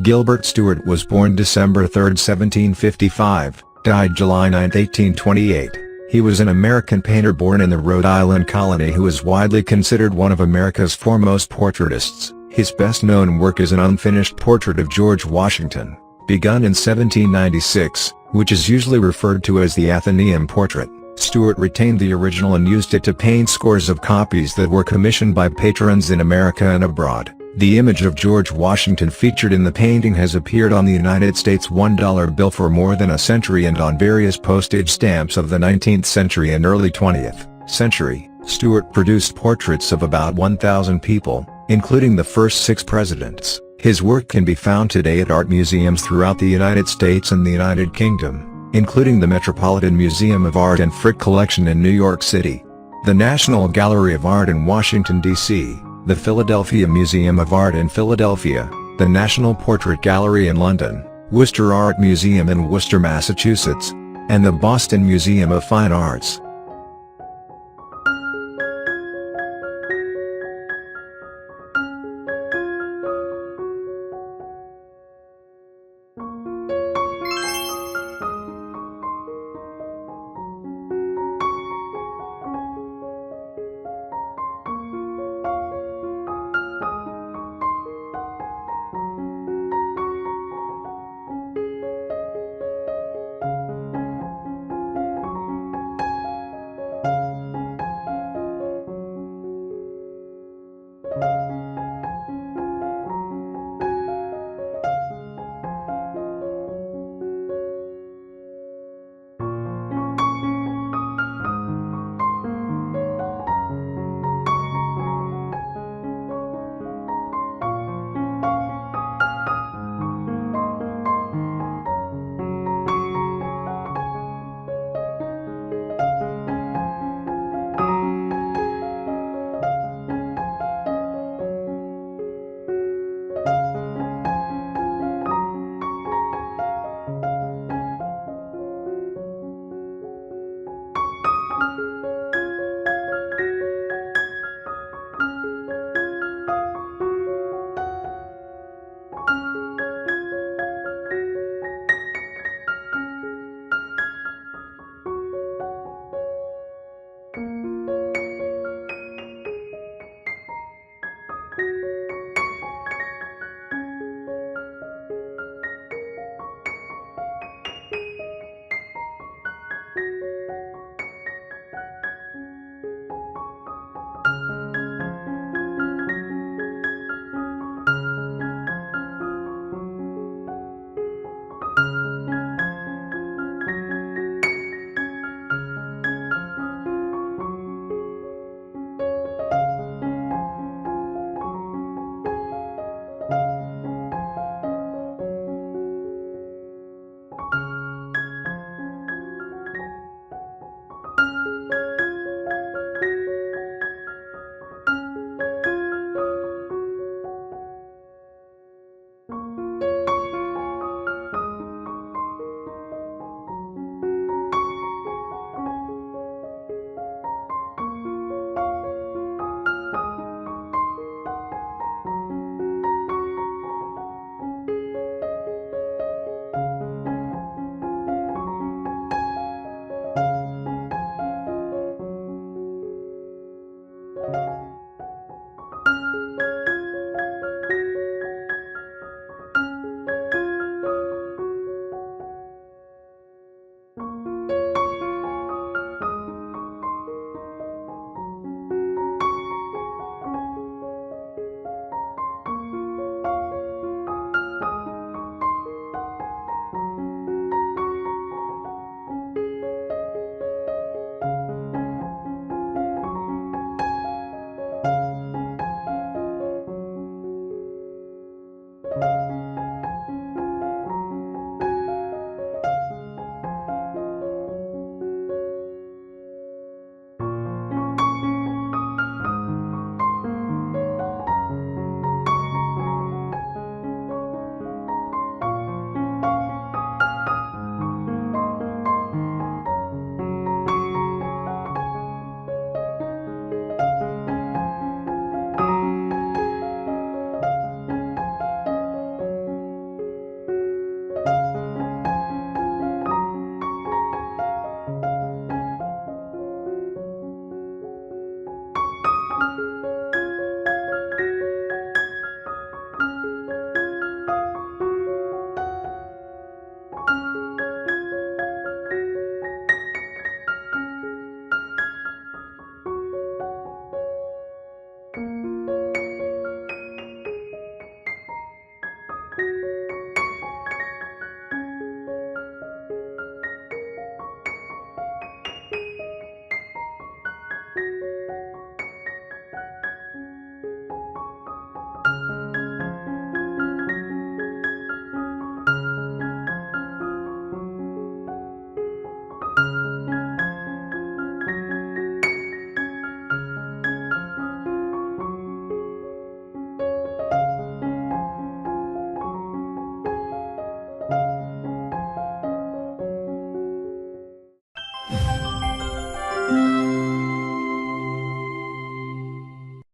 Gilbert Stuart was born December 3, 1755, died July 9, 1828. He was an American painter born in the Rhode Island Colony who is widely considered one of America's foremost portraitists. His best-known work is an unfinished portrait of George Washington, begun in 1796, which is usually referred to as the Athenaeum Portrait. Stuart retained the original and used it to paint scores of copies that were commissioned by patrons in America and abroad. The image of George Washington featured in the painting has appeared on the United States $1 bill for more than a century and on various postage stamps of the 19th century and early 20th century. Stuart produced portraits of about 1,000 people, including the first 6 presidents. His work can be found today at art museums throughout the United States and the United Kingdom, including the Metropolitan Museum of Art and Frick Collection in New York City, the National Gallery of Art in Washington, D.C., the Philadelphia Museum of Art in Philadelphia, the National Portrait Gallery in London, Worcester Art Museum in Worcester, Massachusetts, and the Boston Museum of Fine Arts.